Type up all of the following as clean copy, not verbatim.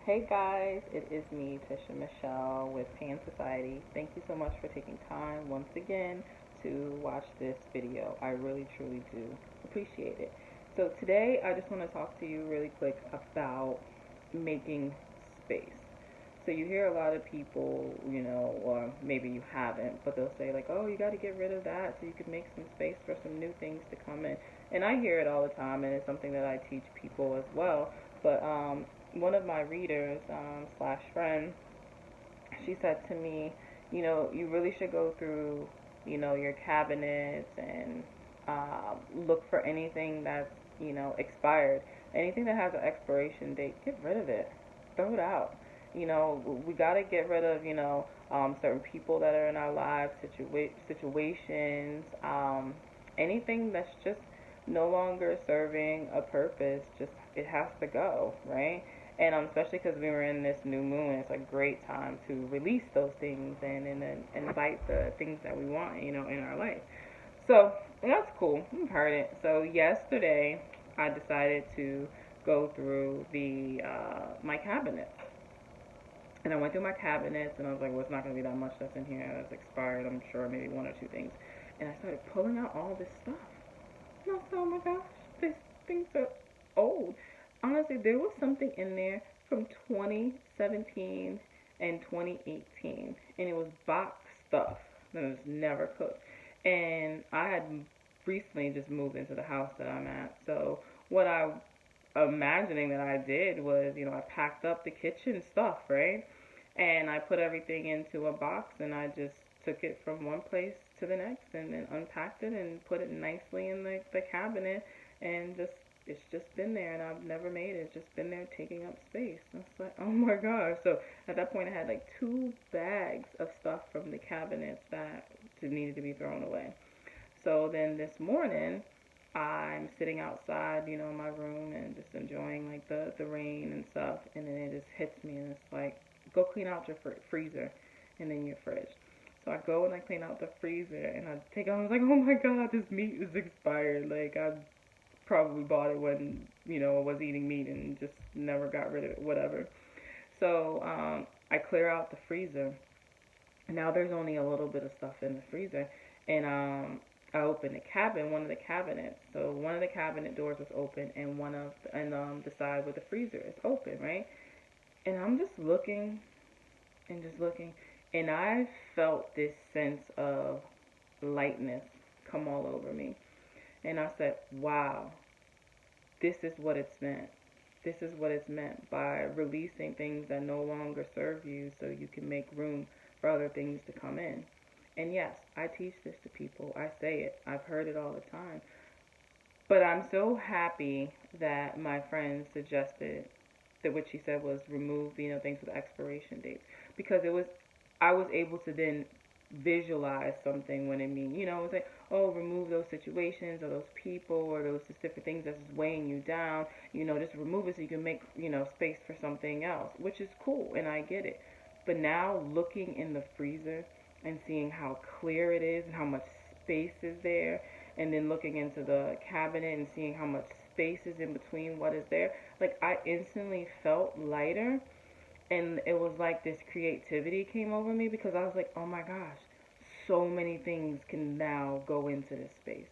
Hey guys, it is me, Tisha Michelle with Pan Society. Thank you so much for taking time once again to watch this video. I really truly do appreciate it. So today I just want to talk to you really quick about making space. So you hear a lot of people, or maybe you haven't, but they'll say like, "Oh, you got to get rid of that so you can make some space for some new things to come in." And I hear it all the time, and it's something that I teach people as well. But one of my readers slash friend, she said to me, you really should go through, your cabinets and look for anything that's, expired. Anything that has an expiration date, get rid of it. Throw it out. We got to get rid of, certain people that are in our lives, situations, anything that's just no longer serving a purpose. Just, it has to go, right? And especially because we were in this new moon, it's a great time to release those things and then invite the things that we want, in our life. So that's cool. I've heard it. So yesterday, I decided to go through the my cabinets, and I went through my cabinets, and I was like, well, it's not going to be that much that's in here that's expired. I'm sure maybe one or two things. And I started pulling out all this stuff. And I was like, oh my gosh, these things are old. Honestly, there was something in there from 2017 and 2018, and it was box stuff that was never cooked. And I had recently just moved into the house that I'm at, so what I imagining that I did was, I packed up the kitchen stuff, right? And I put everything into a box and I just took it from one place to the next and then unpacked it and put it nicely in the cabinet and just it's just been there and I've never made it. It's just been there taking up space. I was like, oh my gosh. So at that point I had like 2 bags of stuff from the cabinets that needed to be thrown away. So then this morning I'm sitting outside, in my room and just enjoying like the rain and stuff, and then it just hits me and it's like, go clean out your freezer and then your fridge. So I go and I clean out the freezer and I take it. I was like, oh my god, this meat is expired. Like I probably bought it when I was eating meat and just never got rid of it, whatever. So I clear out the freezer. Now there's only a little bit of stuff in the freezer, and I opened one of the cabinets. So one of the cabinet doors was open, and the side where the freezer is open, right? And I'm just looking and just looking, and I felt this sense of lightness come all over me. And I said, wow, this is what it's meant. This is what it's meant by releasing things that no longer serve you so you can make room for other things to come in. And yes, I teach this to people. I say it. I've heard it all the time. But I'm so happy that my friend suggested that what she said was remove, things with expiration dates, because I was able to then visualize something when it means, it was like, oh, remove those situations or those people or those specific things that's weighing you down, just remove it so you can make, space for something else, which is cool, and I get it. But now looking in the freezer and seeing how clear it is and how much space is there, and then looking into the cabinet and seeing how much space is in between what is there, like I instantly felt lighter, and it was like this creativity came over me because I was like, oh my gosh, so many things can now go into this space.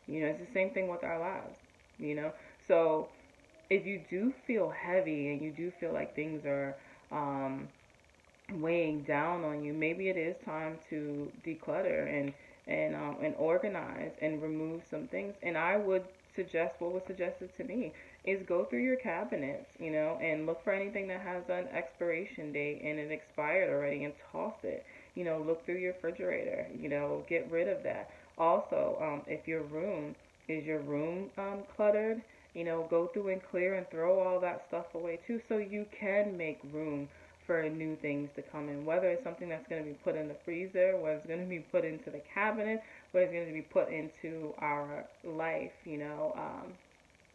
It's the same thing with our lives, you know? So if you do feel heavy and you do feel like things are weighing down on you, maybe it is time to declutter and organize and remove some things. And I would suggest, what was suggested to me is go through your cabinets, and look for anything that has an expiration date and it expired already and toss it. Look through your refrigerator, get rid of that. Also, if your room cluttered, go through and clear and throw all that stuff away too, so you can make room for new things to come in, whether it's something that's going to be put in the freezer, whether it's going to be put into the cabinet, whether it's going to be put into our life,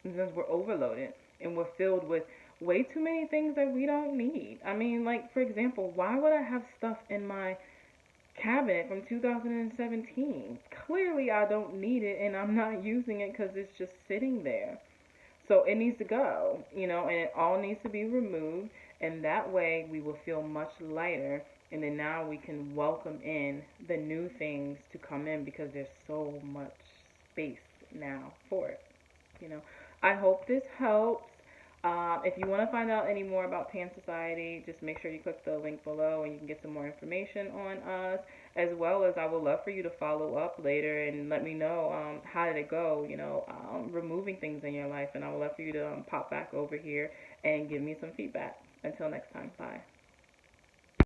because we're overloaded and we're filled with way too many things that we don't need. I mean, like, for example, why would I have stuff in my cabinet from 2017? Clearly, I don't need it and I'm not using it because it's just sitting there. So it needs to go, and it all needs to be removed. And that way we will feel much lighter, and then now we can welcome in the new things to come in because there's so much space now for it. You know, I hope this helps. If you want to find out any more about Pan Society, just make sure you click the link below and you can get some more information on us. As well as I would love for you to follow up later and let me know how did it go, removing things in your life. And I would love for you to pop back over here and give me some feedback. Until next time, bye.